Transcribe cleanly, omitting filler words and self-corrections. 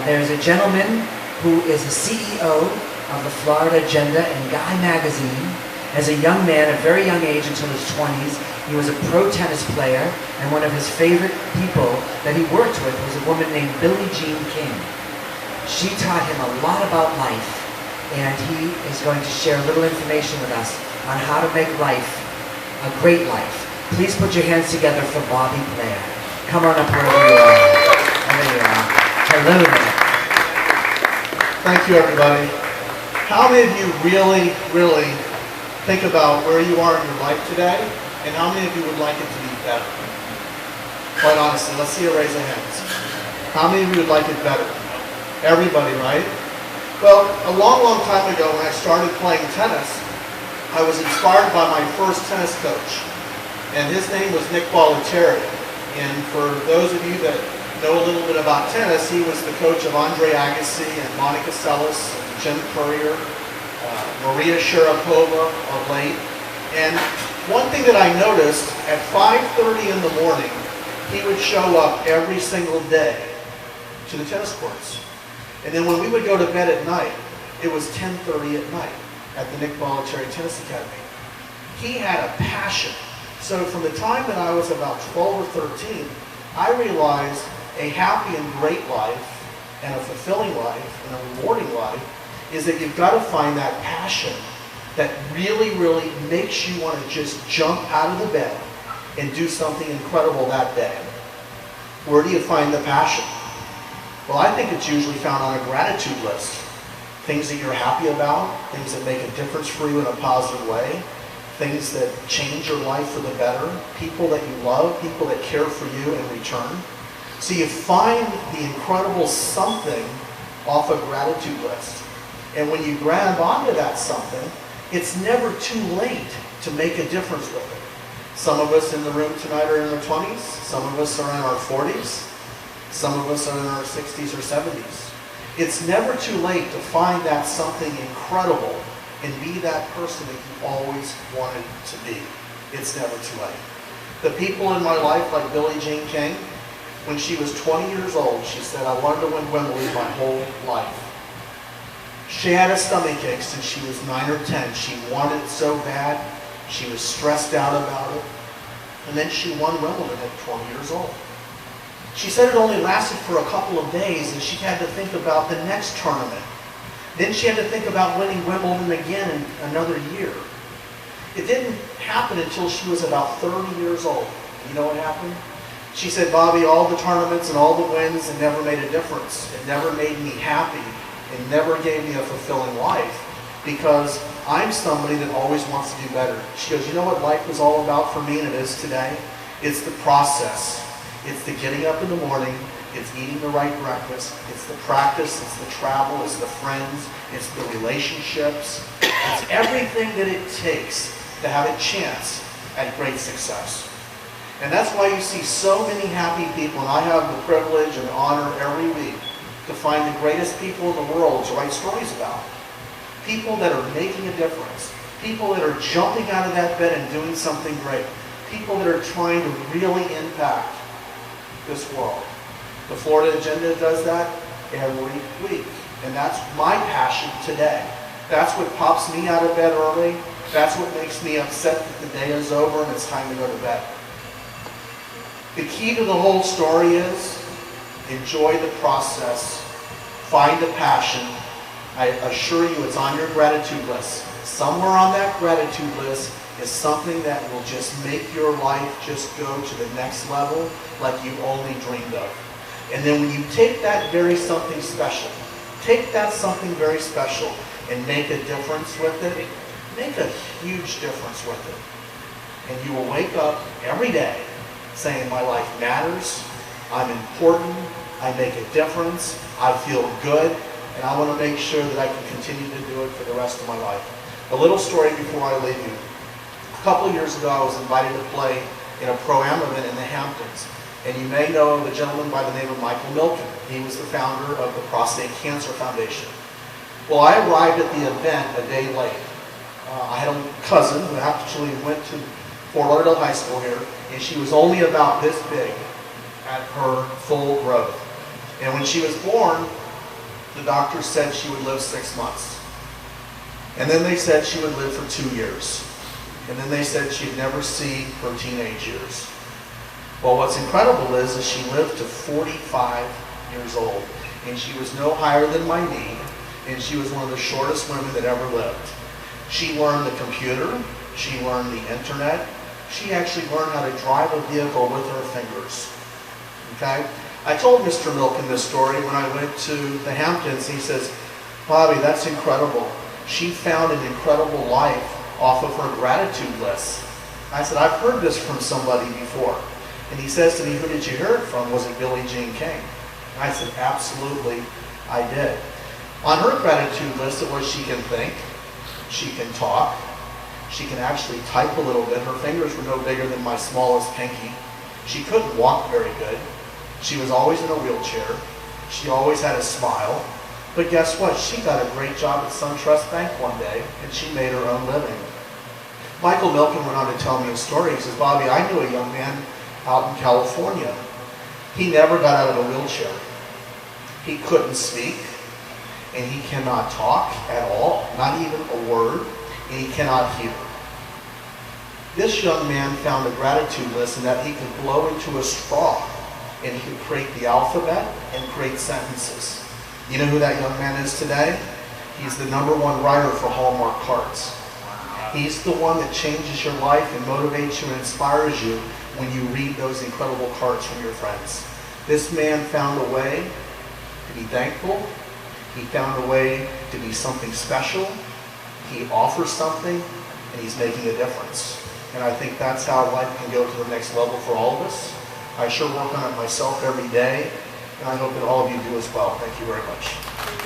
there's a gentleman who is the CEO of the Florida Agenda and Guy magazine. As a young man, a very young age until his 20s, he was a pro tennis player, and one of his favorite people that he worked with was a woman named Billie Jean King. She taught him a lot about life, and he is going to share a little information with us on how to make life a great life. Please put your hands together for Bobby Blair. Come on up wherever you are. There you are. Hello there. Thank you, everybody. How many of you really think about where you are in your life today, and how many of you would like it to be better? Quite honestly, let's see a raise of hands. How many of you would like it better? Everybody, right? Well, a long time ago when I started playing tennis, I was inspired by my first tennis coach, and his name was Nick Bollettieri. And for those of you that know a little bit about tennis, he was the coach of Andre Agassi and Monica Seles, and Jim Courier, Maria Sharapova of late. And one thing that I noticed, at 5:30 in the morning, he would show up every single day to the tennis courts. And then when we would go to bed at night, it was 10:30 at night at the Nick Bollettieri Tennis Academy. He had a passion. So from the time that I was about 12 or 13, I realized a happy and great life and a fulfilling life and a rewarding life is that you've got to find that passion that really makes you want to just jump out of the bed and do something incredible that day. Where do you find the passion? Well, I think it's usually found on a gratitude list. Things that you're happy about, things that make a difference for you in a positive way, things that change your life for the better, people that you love, people that care for you in return. So you find the incredible something off a gratitude list. And when you grab onto that something, it's never too late to make a difference with it. Some of us in the room tonight are in our 20s, some of us are in our 40s, some of us are in our 60s or 70s. It's never too late to find that something incredible and be that person that you always wanted to be. It's never too late. The people in my life, like Billie Jean King, when she was 20 years old, she said, I wanted to win Wimbledon my whole life. She had a stomachache since she was 9 or 10. She wanted it so bad. She was stressed out about it. And then she won Wimbledon at 20 years old. She said it only lasted for a couple of days, and she had to think about the next tournament. Then she had to think about winning Wimbledon again in another year. It didn't happen until she was about 30 years old. You know what happened? She said, Bobby, all the tournaments and all the wins, it never made a difference. It never made me happy. It never gave me a fulfilling life because I'm somebody that always wants to do better. She goes, you know what life was all about for me and it is today? It's the process. It's the getting up in the morning. It's eating the right breakfast. It's the practice. It's the travel. It's the friends. It's the relationships. It's everything that it takes to have a chance at great success. And that's why you see so many happy people, and I have the privilege and honor every week to find the greatest people in the world to write stories about. People that are making a difference. People that are jumping out of that bed and doing something great. People that are trying to really impact this world. The Florida Agenda does that every week. And that's my passion today. That's what pops me out of bed early. That's what makes me upset that the day is over and it's time to go to bed. The key to the whole story is enjoy the process. Find a passion. I assure you it's on your gratitude list. Somewhere on that gratitude list is something that will just make your life just go to the next level like you only dreamed of. And then when you take that very something special, take that something very special and make a difference with it, make a huge difference with it. And you will wake up every day saying, my life matters, I'm important, I make a difference, I feel good, and I want to make sure that I can continue to do it for the rest of my life. A little story before I leave you. A couple of years ago, I was invited to play in a Pro-Am event in the Hamptons. And you may know the gentleman by the name of Michael Milken. He was the founder of the Prostate Cancer Foundation. Well, I arrived at the event a day late. I had a cousin who actually went to Fort Lauderdale High School here, and she was only about this big at her full growth. And when she was born, the doctor said she would live 6 months. And then they said she would live for 2 years. And then they said she'd never see her teenage years. Well, what's incredible is she lived to 45 years old. And she was no higher than my knee. And she was one of the shortest women that ever lived. She learned the computer. She learned the internet. She actually learned how to drive a vehicle with her fingers. Okay? I told Mr. Milken this story when I went to the Hamptons. He says, Bobby, that's incredible. She found an incredible life off of her gratitude list. I said, I've heard this from somebody before. And he says to me, who did you hear it from? Was it Billie Jean King? And I said, absolutely, I did. On her gratitude list, it was she can think, she can talk, she can actually type a little bit. Her fingers were no bigger than my smallest pinky. She couldn't walk very good. She was always in a wheelchair. She always had a smile. But guess what? She got a great job at SunTrust Bank one day, and she made her own living. Michael Milken went on to tell me a story. He says, Bobby, I knew a young man out in California. He never got out of a wheelchair. He couldn't speak, and he cannot talk at all, not even a word, and he cannot hear. This young man found a gratitude list in that he could blow into a straw, and he could create the alphabet and create sentences. You know who that young man is today? He's the #1 writer for Hallmark cards. He's the one that changes your life and motivates you and inspires you when you read those incredible cards from your friends. This man found a way to be thankful. He found a way to be something special. He offers something, and he's making a difference. And I think that's how life can go to the next level for all of us. I sure work on it myself every day, and I hope that all of you do as well. Thank you very much.